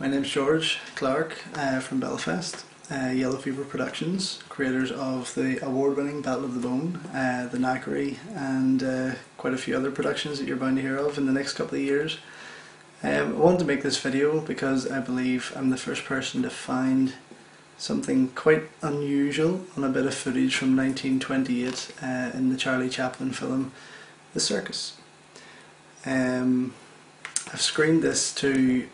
name's George Clark from Belfast, Yellow Fever Productions, creators of the award-winning Battle of the Bone, the Knackery, and quite a few other productions that you're bound to hear of in the next couple of years. I wanted to make this video because I believe I'm the first person to find something quite unusual on a bit of footage from 1928 in the Charlie Chaplin film The Circus. I've screened this to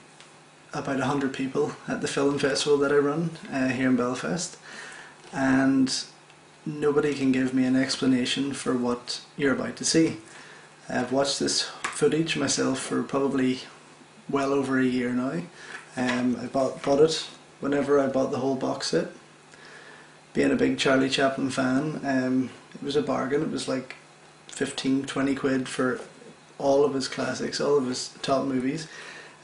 about 100 people at the film festival that I run here in Belfast, and nobody can give me an explanation for what you're about to see. I've watched this footage myself for probably well over a year now. I bought it whenever I bought the whole box set. Being a big Charlie Chaplin fan, it was a bargain. It was like 15-20 quid for all of his classics, all of his top movies.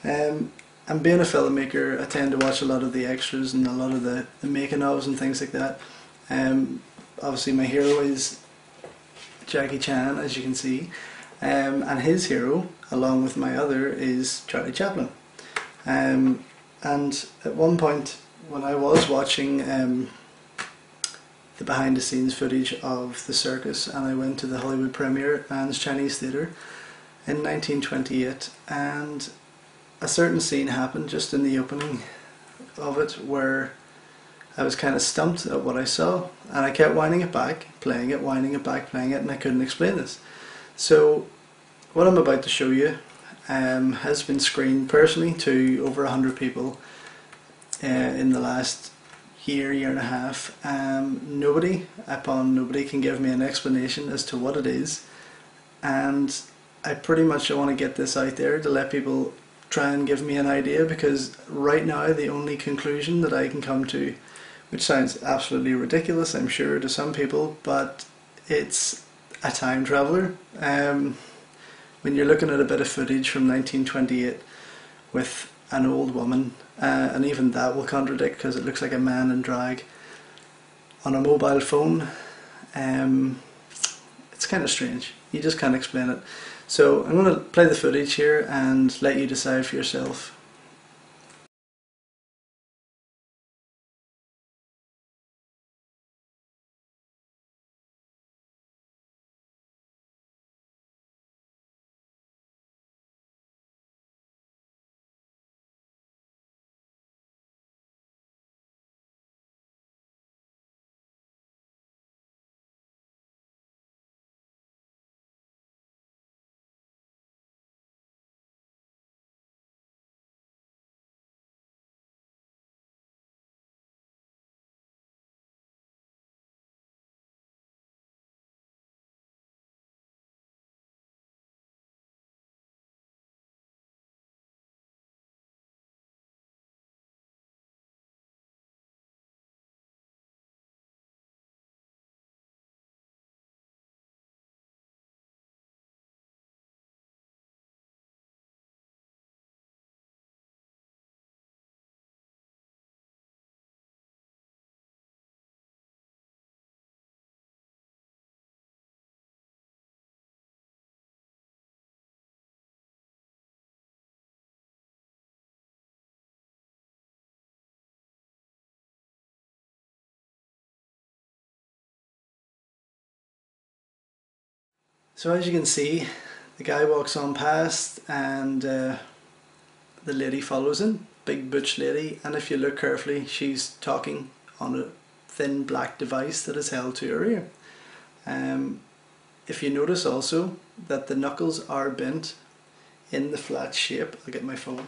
And being a filmmaker, I tend to watch a lot of the extras and a lot of the making ofs and things like that. Obviously my hero is Jackie Chan, as you can see, and his hero, along with my other, is Charlie Chaplin. And at one point when I was watching the behind the scenes footage of The Circus, and I went to the Hollywood premiere at Ann's Chinese Theatre in 1928, and a certain scene happened just in the opening of it where I was kind of stumped at what I saw, and I kept winding it back, playing it, winding it back, playing it, and I couldn't explain this. So what I'm about to show you has been screened personally to over 100 people in the last year and a half. Nobody can give me an explanation as to what it is, and I pretty much want to get this out there to let people try and give me an idea, because right now the only conclusion that I can come to, which sounds absolutely ridiculous I'm sure to some people, but it's a time traveler. When you're looking at a bit of footage from 1928 with an old woman, and even that will contradict because it looks like a man in drag on a mobile phone, it's kind of strange. You just can't explain it. So I'm going to play the footage here and let you decide for yourself. So as you can see, the guy walks on past, and the lady follows him, big butch lady, and if you look carefully she's talking on a thin black device that is held to her ear. If you notice also that the knuckles are bent in the flat shape, I'll get my phone,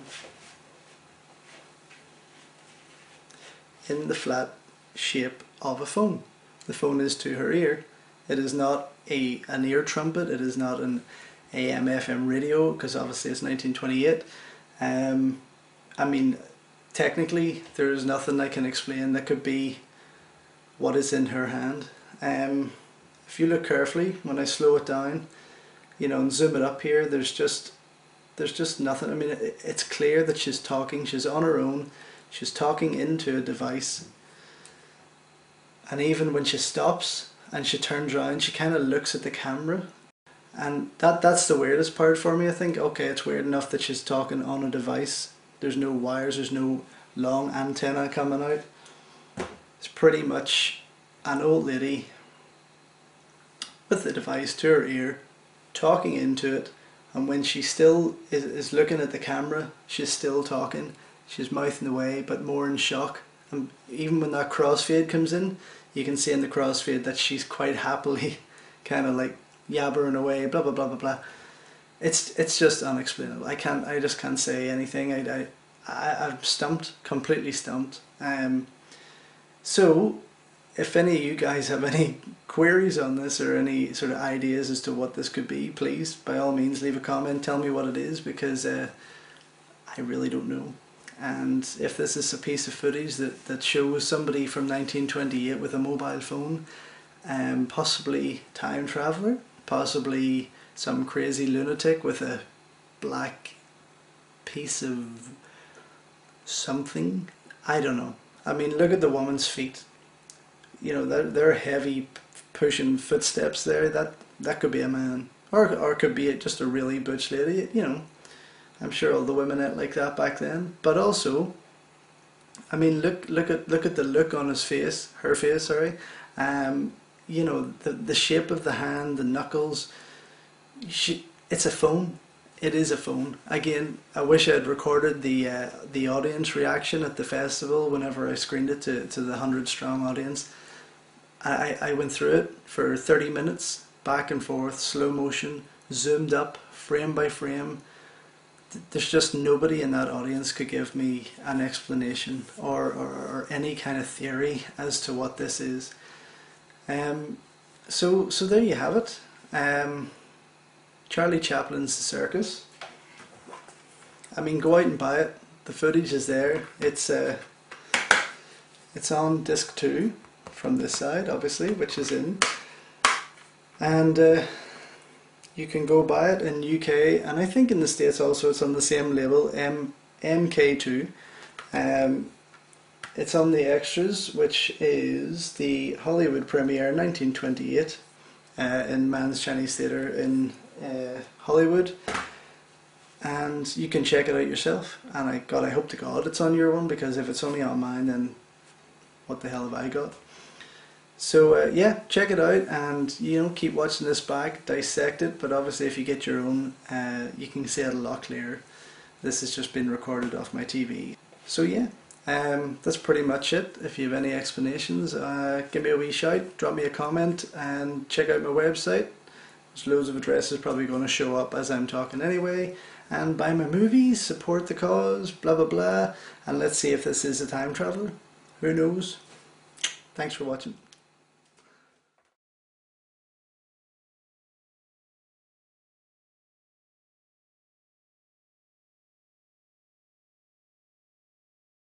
in the flat shape of a phone. The phone is to her ear. It is not an ear trumpet, it is not an AM FM radio, because obviously it's 1928. I mean, technically there is nothing I can explain that could be what is in her hand. If you look carefully, when I slow it down, you know, and zoom it up here, there's just nothing. I mean, it's clear that she's talking, she's on her own, she's talking into a device, and even when she stops and she turns around, she kind of looks at the camera, and that's the weirdest part for me. I think, okay, it's weird enough that she's talking on a device there's no wires, there's no long antenna coming out. It's pretty much an old lady with the device to her ear, talking into it, and when she still is looking at the camera, she's still talking, she's mouthing away, but more in shock. And even when that crossfade comes in, you can see in the crossfade that she's quite happily kind of like yabbering away, blah blah blah blah blah. It's just unexplainable. I just can't say anything. I'm stumped, completely stumped. So if any of you guys have any queries on this or any sort of ideas as to what this could be, please by all means leave a comment, tell me what it is, because I really don't know. And if this is a piece of footage that shows somebody from 1928 with a mobile phone, possibly time traveler, possibly some crazy lunatic with a black piece of something, I don't know. I mean, look at the woman's feet. You know, they're heavy pushing footsteps there. That could be a man, or could be just a really butch lady. You know, I'm sure all the women ate like that back then. But also, I mean, look at the look on his face, her face. Sorry, you know, the shape of the hand, the knuckles. It's a phone. It is a phone. Again, I wish I had recorded the audience reaction at the festival whenever I screened it to the 100-strong audience. I went through it for 30 minutes, back and forth, slow motion, zoomed up, frame by frame. There's just nobody in that audience could give me an explanation or any kind of theory as to what this is. So there you have it. Charlie Chaplin's The Circus. I mean, go out and buy it. The footage is there. It's on disc 2 from this side, obviously, which is in. And you can go buy it in UK, and I think in the States also it's on the same label, MK2. It's on the extras, which is the Hollywood premiere 1928 in Mann's Chinese Theatre in Hollywood, and you can check it out yourself. And I hope to God it's on your one, because if it's only on mine, then what the hell have I got? So yeah, check it out, and you know, keep watching this back, dissect it. But obviously, if you get your own, you can see it a lot clearer. This has just been recorded off my TV. So yeah, that's pretty much it. If you have any explanations, give me a wee shout, drop me a comment, and check out my website. There's loads of addresses probably going to show up as I'm talking anyway. And buy my movies, support the cause, blah blah blah. And let's see if this is a time traveler. Who knows? Thanks for watching.